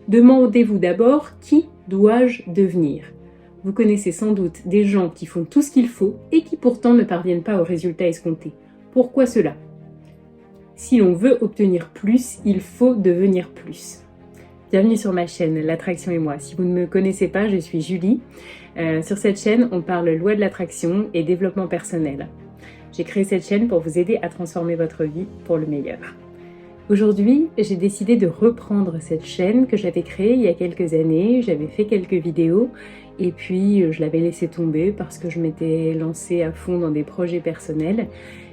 Demandez-vous d'abord qui dois-je devenir? Vous connaissez sans doute des gens qui font tout ce qu'il faut et qui pourtant ne parviennent pas aux résultats escomptés. Pourquoi cela? Si l'on veut obtenir plus, il faut devenir plus. Bienvenue sur ma chaîne L'Attraction et moi. Si vous ne me connaissez pas, je suis Julie. Sur cette chaîne, on parle loi de l'attraction et développement personnel. J'ai créé cette chaîne pour vous aider à transformer votre vie pour le meilleur. Aujourd'hui, j'ai décidé de reprendre cette chaîne que j'avais créée il y a quelques années. J'avais fait quelques vidéos et puis je l'avais laissée tomber parce que je m'étais lancée à fond dans des projets personnels.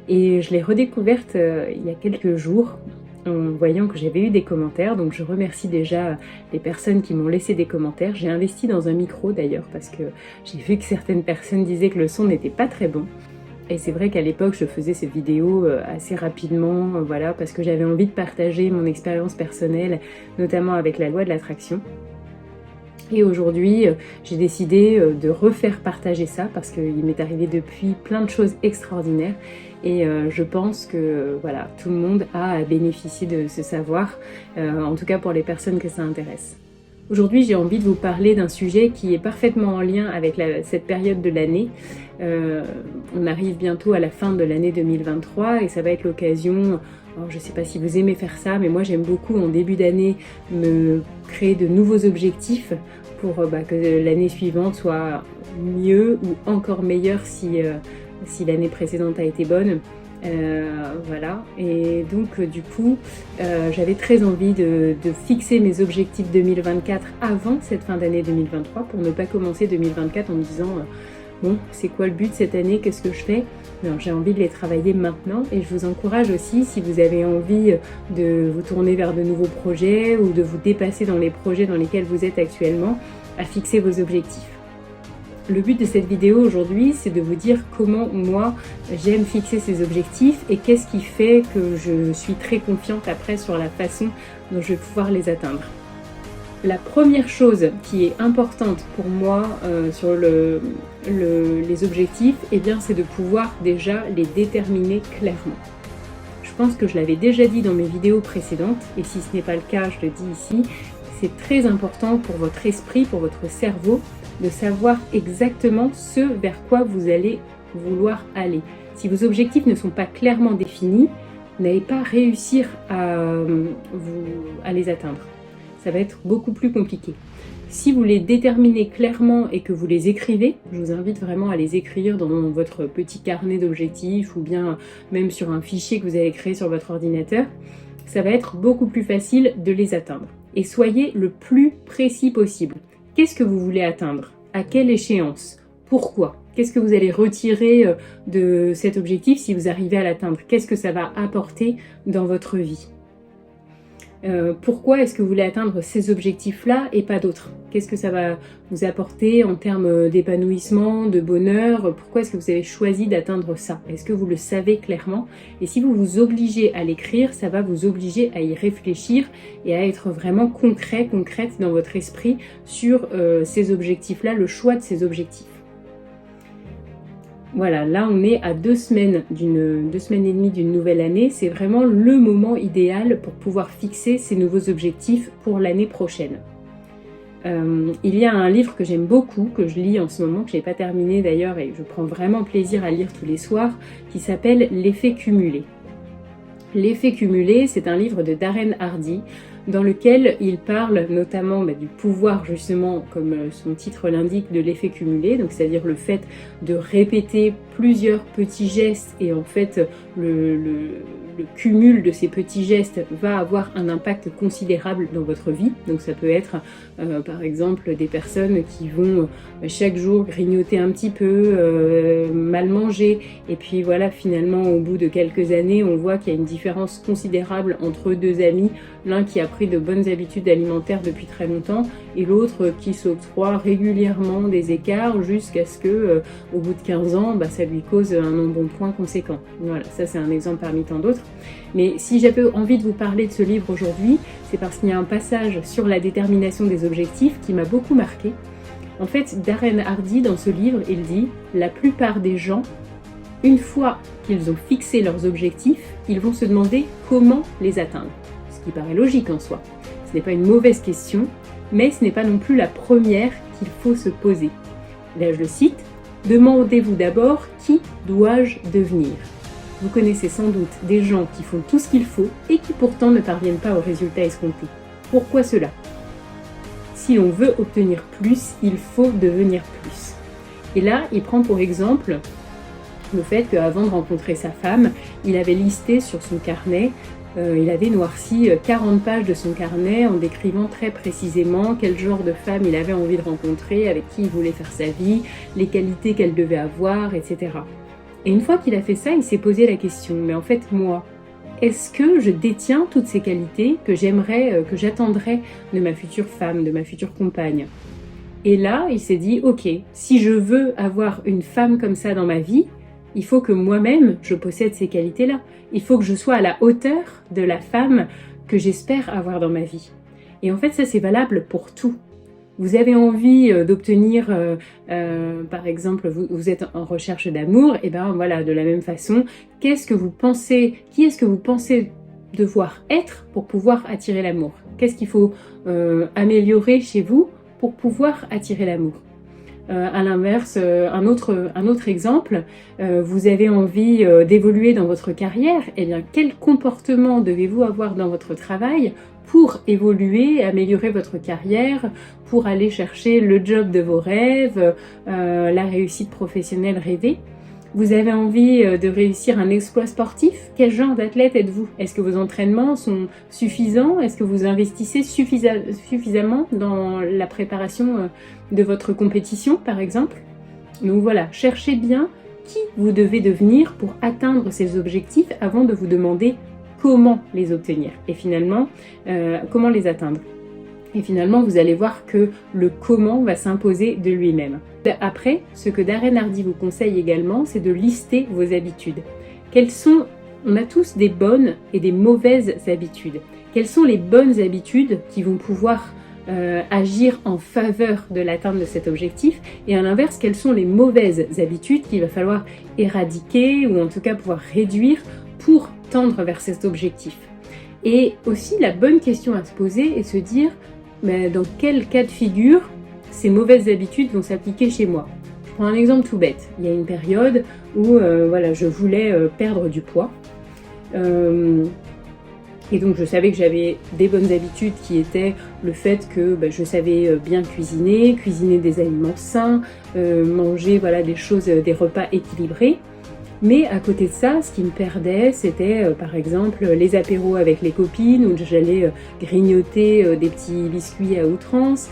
Et je l'ai redécouverte il y a quelques jours en voyant que j'avais eu des commentaires. Donc je remercie déjà les personnes qui m'ont laissé des commentaires. J'ai investi dans un micro d'ailleurs parce que j'ai vu que certaines personnes disaient que le son n'était pas très bon. Et c'est vrai qu'à l'époque, je faisais ces vidéos assez rapidement, voilà, parce que j'avais envie de partager mon expérience personnelle, notamment avec la loi de l'attraction. Et aujourd'hui, j'ai décidé de refaire partager ça parce qu'il m'est arrivé depuis plein de choses extraordinaires. Et je pense que voilà, tout le monde a à bénéficier de ce savoir, en tout cas pour les personnes que ça intéresse. Aujourd'hui, j'ai envie de vous parler d'un sujet qui est parfaitement en lien avec cette période de l'année. On arrive bientôt à la fin de l'année 2023 et ça va être l'occasion, alors je ne sais pas si vous aimez faire ça, mais moi j'aime beaucoup en début d'année me créer de nouveaux objectifs pour que l'année suivante soit mieux ou encore meilleure si l'année précédente a été bonne. Voilà, et donc du coup j'avais très envie de fixer mes objectifs 2024 avant cette fin d'année 2023 pour ne pas commencer 2024 en me disant bon, c'est quoi le but cette année, qu'est-ce que je fais? Non, j'ai envie de les travailler maintenant et je vous encourage aussi, si vous avez envie de vous tourner vers de nouveaux projets ou de vous dépasser dans les projets dans lesquels vous êtes actuellement, à fixer vos objectifs. Le but de cette vidéo aujourd'hui, c'est de vous dire comment moi j'aime fixer ces objectifs et qu'est-ce qui fait que je suis très confiante après sur la façon dont je vais pouvoir les atteindre. La première chose qui est importante pour moi sur les objectifs, eh bien, c'est de pouvoir déjà les déterminer clairement. Je pense que je l'avais déjà dit dans mes vidéos précédentes et si ce n'est pas le cas, je le dis ici, c'est très important pour votre esprit, pour votre cerveau, de savoir exactement ce vers quoi vous allez vouloir aller. Si vos objectifs ne sont pas clairement définis, vous n'allez pas réussir à les atteindre. Ça va être beaucoup plus compliqué. Si vous les déterminez clairement et que vous les écrivez, je vous invite vraiment à les écrire dans votre petit carnet d'objectifs ou bien même sur un fichier que vous avez créé sur votre ordinateur, ça va être beaucoup plus facile de les atteindre. Et soyez le plus précis possible. Qu'est-ce que vous voulez atteindre? À quelle échéance? Pourquoi? Qu'est-ce que vous allez retirer de cet objectif si vous arrivez à l'atteindre? Qu'est-ce que ça va apporter dans votre vie? Pourquoi est-ce que vous voulez atteindre ces objectifs-là et pas d'autres? Qu'est-ce que ça va vous apporter en termes d'épanouissement, de bonheur? Pourquoi est-ce que vous avez choisi d'atteindre ça? Est-ce que vous le savez clairement? Et si vous vous obligez à l'écrire, ça va vous obliger à y réfléchir et à être vraiment concrète dans votre esprit sur ces objectifs-là, le choix de ces objectifs. Voilà, là on est à 2 semaines et demie d'une nouvelle année. C'est vraiment le moment idéal pour pouvoir fixer ces nouveaux objectifs pour l'année prochaine. Il y a un livre que j'aime beaucoup, que je lis en ce moment, que je n'ai pas terminé d'ailleurs et je prends vraiment plaisir à lire tous les soirs, qui s'appelle L'effet cumulé. L'effet cumulé, c'est un livre de Darren Hardy dans lequel il parle notamment du pouvoir, justement, comme son titre l'indique, de l'effet cumulé, donc c'est-à-dire le fait de répéter plusieurs petits gestes et en fait le cumul de ces petits gestes va avoir un impact considérable dans votre vie. Donc ça peut être par exemple des personnes qui vont chaque jour grignoter un petit peu, mal manger et puis voilà, finalement au bout de quelques années on voit qu'il y a une différence considérable entre 2 amis, l'un qui a pris de bonnes habitudes alimentaires depuis très longtemps et l'autre qui s'octroie régulièrement des écarts jusqu'à ce que au bout de 15 ans ça lui cause un embonpoint conséquent. Voilà, ça c'est un exemple parmi tant d'autres. Mais si j'avais envie de vous parler de ce livre aujourd'hui, c'est parce qu'il y a un passage sur la détermination des objectifs qui m'a beaucoup marqué. En fait, Darren Hardy, dans ce livre, il dit « La plupart des gens, une fois qu'ils ont fixé leurs objectifs, ils vont se demander comment les atteindre. » Ce qui paraît logique en soi. Ce n'est pas une mauvaise question, mais ce n'est pas non plus la première qu'il faut se poser. Là, je le cite, « Demandez-vous d'abord qui dois-je devenir ?» Vous connaissez sans doute des gens qui font tout ce qu'il faut et qui pourtant ne parviennent pas au résultat escompté. Pourquoi cela ? Si l'on veut obtenir plus, il faut devenir plus. Et là, il prend pour exemple le fait qu'avant de rencontrer sa femme, il avait listé sur son carnet, il avait noirci 40 pages de son carnet en décrivant très précisément quel genre de femme il avait envie de rencontrer, avec qui il voulait faire sa vie, les qualités qu'elle devait avoir, etc. Et une fois qu'il a fait ça, il s'est posé la question, mais en fait moi, est-ce que je détiens toutes ces qualités que j'aimerais, que j'attendrais de ma future femme, de ma future compagne ? Et là, il s'est dit, ok, si je veux avoir une femme comme ça dans ma vie, il faut que moi-même, je possède ces qualités-là. Il faut que je sois à la hauteur de la femme que j'espère avoir dans ma vie. Et en fait, ça, c'est valable pour tout. Vous avez envie d'obtenir, par exemple, vous êtes en recherche d'amour, et ben voilà, de la même façon, qui est-ce que vous pensez devoir être pour pouvoir attirer l'amour ? Qu'est-ce qu'il faut améliorer chez vous pour pouvoir attirer l'amour ? À l'inverse, un autre exemple, vous avez envie d'évoluer dans votre carrière, et bien quel comportement devez-vous avoir dans votre travail pour évoluer, améliorer votre carrière, pour aller chercher le job de vos rêves, la réussite professionnelle rêvée ? Vous avez envie de réussir un exploit sportif ? Quel genre d'athlète êtes-vous ? Est-ce que vos entraînements sont suffisants ? Est-ce que vous investissez suffisamment dans la préparation de votre compétition, par exemple ? Donc voilà, cherchez bien qui vous devez devenir pour atteindre ces objectifs avant de vous demander comment les obtenir et finalement, comment les atteindre. Et finalement, vous allez voir que le comment va s'imposer de lui-même. Après, ce que Darren Hardy vous conseille également, c'est de lister vos habitudes. On a tous des bonnes et des mauvaises habitudes. Quelles sont les bonnes habitudes qui vont pouvoir agir en faveur de l'atteinte de cet objectif, et à l'inverse, quelles sont les mauvaises habitudes qu'il va falloir éradiquer ou en tout cas pouvoir réduire pour tendre vers cet objectif. Et aussi, la bonne question à se poser est se dire dans quel cas de figure ces mauvaises habitudes vont s'appliquer chez moi. Je prends un exemple tout bête. Il y a une période où je voulais perdre du poids. Et donc je savais que j'avais des bonnes habitudes qui étaient le fait que je savais bien cuisiner des aliments sains, manger des repas équilibrés. Mais à côté de ça, ce qui me perdait, c'était par exemple les apéros avec les copines, où j'allais grignoter des petits biscuits à outrance,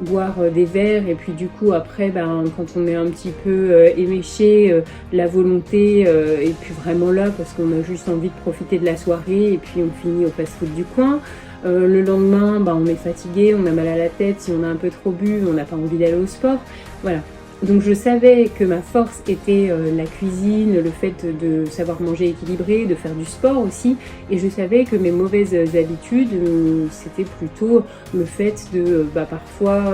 boire des verres, et puis du coup après, quand on est un petit peu éméché, la volonté est plus vraiment là parce qu'on a juste envie de profiter de la soirée, et puis on finit au fast-food du coin. Le lendemain, on est fatigué, on a mal à la tête, si on a un peu trop bu, on n'a pas envie d'aller au sport. Voilà. Donc je savais que ma force était la cuisine, le fait de savoir manger équilibré, de faire du sport aussi, et je savais que mes mauvaises habitudes, c'était plutôt le fait de parfois,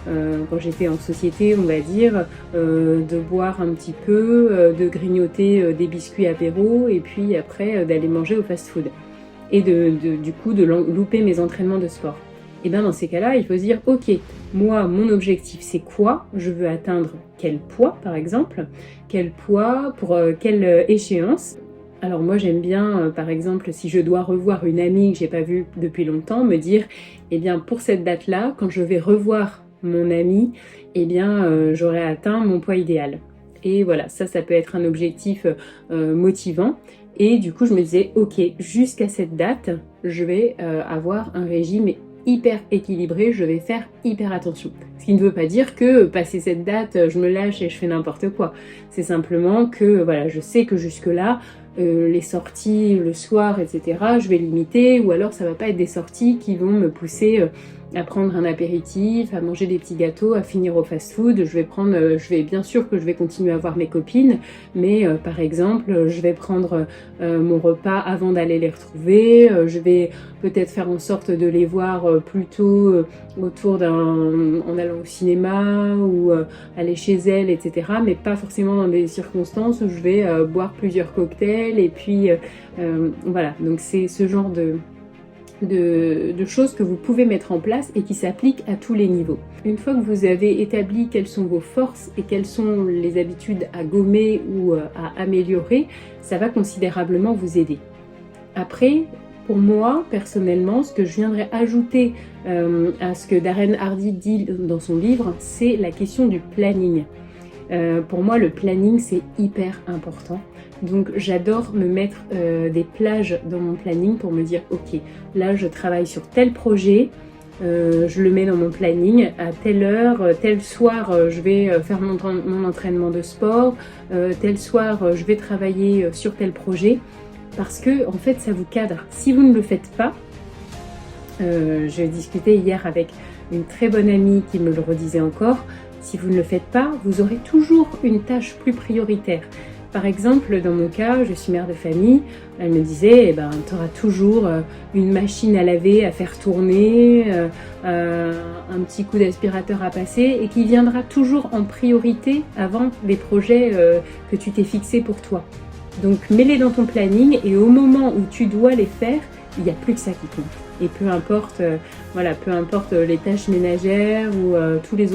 quand j'étais en société, on va dire, de boire un petit peu, de grignoter des biscuits apéro, et puis après d'aller manger au fast-food, et du coup de louper mes entraînements de sport. Et dans ces cas-là, il faut se dire, ok, moi, mon objectif, c'est quoi ? Je veux atteindre quel poids, par exemple ? Quel poids, pour quelle échéance ? Alors moi, j'aime bien, par exemple, si je dois revoir une amie que j'ai pas vue depuis longtemps, me dire, pour cette date-là, quand je vais revoir mon amie, j'aurai atteint mon poids idéal. Et voilà, ça peut être un objectif motivant. Et du coup, je me disais, ok, jusqu'à cette date, je vais avoir un régime hyper équilibré, je vais faire hyper attention. Ce qui ne veut pas dire que passé cette date, je me lâche et je fais n'importe quoi. C'est simplement que je sais que jusque-là, les sorties le soir, etc., je vais limiter, ou alors ça va pas être des sorties qui vont me pousser à prendre un apéritif, à manger des petits gâteaux, à finir au fast-food. Bien sûr que je vais continuer à voir mes copines, mais par exemple, je vais prendre mon repas avant d'aller les retrouver. Je vais peut-être faire en sorte de les voir plutôt en allant au cinéma ou aller chez elles, etc. Mais pas forcément dans des circonstances où je vais boire plusieurs cocktails. Et puis voilà, donc c'est ce genre de choses que vous pouvez mettre en place et qui s'appliquent à tous les niveaux. Une fois que vous avez établi quelles sont vos forces et quelles sont les habitudes à gommer ou à améliorer, ça va considérablement vous aider. Après, pour moi, personnellement, ce que je viendrais ajouter à ce que Darren Hardy dit dans son livre, c'est la question du planning. Pour moi, le planning, c'est hyper important. Donc, j'adore me mettre des plages dans mon planning pour me dire, ok, là, je travaille sur tel projet, je le mets dans mon planning, à telle heure, tel soir, je vais faire mon entraînement de sport, tel soir, je vais travailler sur tel projet. Parce que en fait ça vous cadre. Si vous ne le faites pas, je discutais hier avec une très bonne amie qui me le redisait encore, si vous ne le faites pas, vous aurez toujours une tâche plus prioritaire. Par exemple, dans mon cas, je suis mère de famille, elle me disait, tu auras toujours une machine à laver à faire tourner, un petit coup d'aspirateur à passer, et qui viendra toujours en priorité avant les projets que tu t'es fixés pour toi. Donc mets-les dans ton planning et au moment où tu dois les faire, il n'y a plus que ça qui compte. Et peu importe les tâches ménagères ou toutes les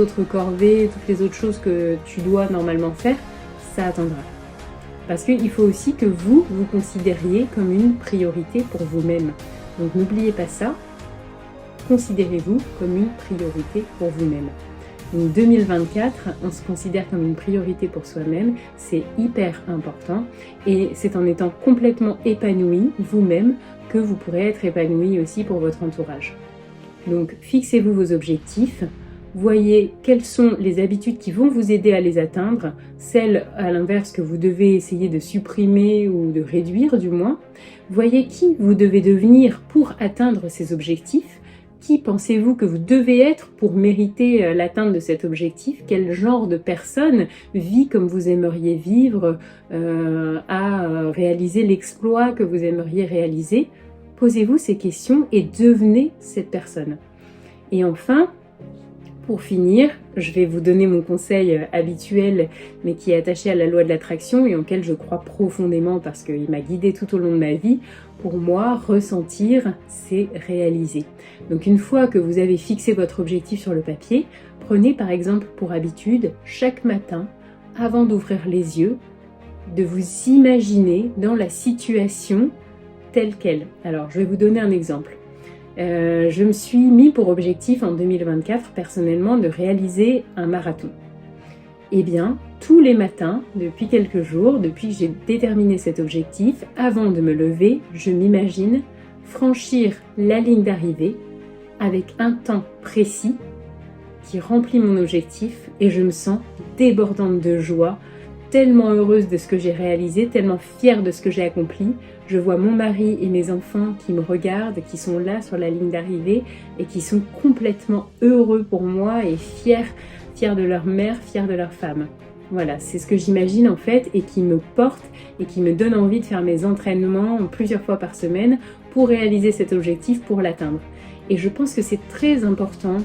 autres corvées, toutes les autres choses que tu dois normalement faire, ça attendra. Parce qu'il faut aussi que vous considériez comme une priorité pour vous-même. Donc n'oubliez pas ça, considérez-vous comme une priorité pour vous-même. Donc 2024, on se considère comme une priorité pour soi-même, c'est hyper important et c'est en étant complètement épanoui vous-même que vous pourrez être épanoui aussi pour votre entourage. Donc fixez-vous vos objectifs, voyez quelles sont les habitudes qui vont vous aider à les atteindre, celles à l'inverse que vous devez essayer de supprimer ou de réduire du moins, voyez qui vous devez devenir pour atteindre ces objectifs. Qui pensez-vous que vous devez être pour mériter l'atteinte de cet objectif? Quel genre de personne vit comme vous aimeriez vivre, à réaliser l'exploit que vous aimeriez réaliser? Posez-vous ces questions et devenez cette personne. Et enfin, pour finir, je vais vous donner mon conseil habituel, mais qui est attaché à la loi de l'attraction et auquel je crois profondément parce qu'il m'a guidée tout au long de ma vie. Pour moi, ressentir, c'est réaliser. Donc une fois que vous avez fixé votre objectif sur le papier, prenez par exemple pour habitude, chaque matin, avant d'ouvrir les yeux, de vous imaginer dans la situation telle qu'elle. Alors, je vais vous donner un exemple. Je me suis mis pour objectif en 2024, personnellement, de réaliser un marathon. Eh bien, tous les matins, depuis quelques jours, depuis que j'ai déterminé cet objectif, avant de me lever, je m'imagine franchir la ligne d'arrivée avec un temps précis qui remplit mon objectif et je me sens débordante de joie, tellement heureuse de ce que j'ai réalisé, tellement fière de ce que j'ai accompli. Je vois mon mari et mes enfants qui me regardent, qui sont là sur la ligne d'arrivée et qui sont complètement heureux pour moi et fiers de leur mère, fiers de leur femme. Voilà, c'est ce que j'imagine en fait et qui me porte et qui me donne envie de faire mes entraînements plusieurs fois par semaine pour réaliser cet objectif, pour l'atteindre. Et je pense que c'est très important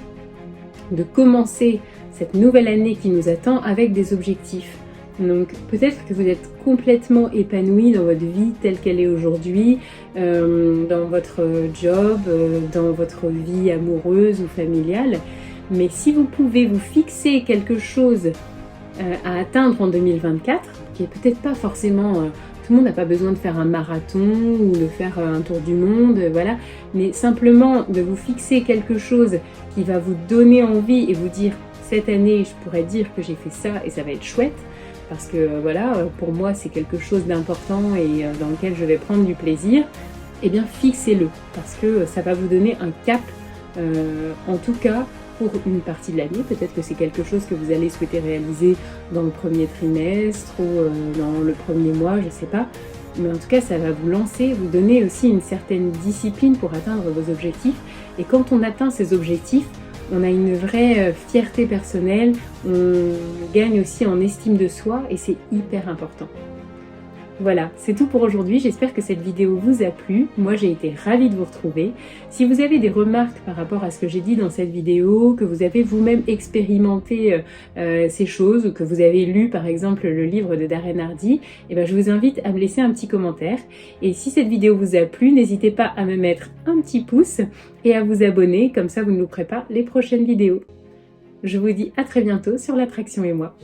de commencer cette nouvelle année qui nous attend avec des objectifs. Donc peut-être que vous êtes complètement épanoui dans votre vie telle qu'elle est aujourd'hui, dans votre job, dans votre vie amoureuse ou familiale. Mais si vous pouvez vous fixer quelque chose à atteindre en 2024, qui est peut-être pas forcément... tout le monde n'a pas besoin de faire un marathon ou de faire un tour du monde, voilà. Mais simplement de vous fixer quelque chose qui va vous donner envie et vous dire cette année, je pourrais dire que j'ai fait ça et ça va être chouette. Parce que voilà, pour moi c'est quelque chose d'important et dans lequel je vais prendre du plaisir, eh bien fixez-le, parce que ça va vous donner un cap, en tout cas pour une partie de l'année. Peut-être que c'est quelque chose que vous allez souhaiter réaliser dans le premier trimestre ou dans le premier mois, je sais pas. Mais en tout cas, ça va vous lancer, vous donner aussi une certaine discipline pour atteindre vos objectifs. Et quand on atteint ces objectifs, on a une vraie fierté personnelle, on gagne aussi en estime de soi et c'est hyper important. Voilà, c'est tout pour aujourd'hui, j'espère que cette vidéo vous a plu. Moi j'ai été ravie de vous retrouver. Si vous avez des remarques par rapport à ce que j'ai dit dans cette vidéo, que vous avez vous-même expérimenté ces choses, ou que vous avez lu par exemple le livre de Darren Hardy, je vous invite à me laisser un petit commentaire. Et si cette vidéo vous a plu, n'hésitez pas à me mettre un petit pouce et à vous abonner, comme ça vous ne louperez pas les prochaines vidéos. Je vous dis à très bientôt sur l'attraction et moi.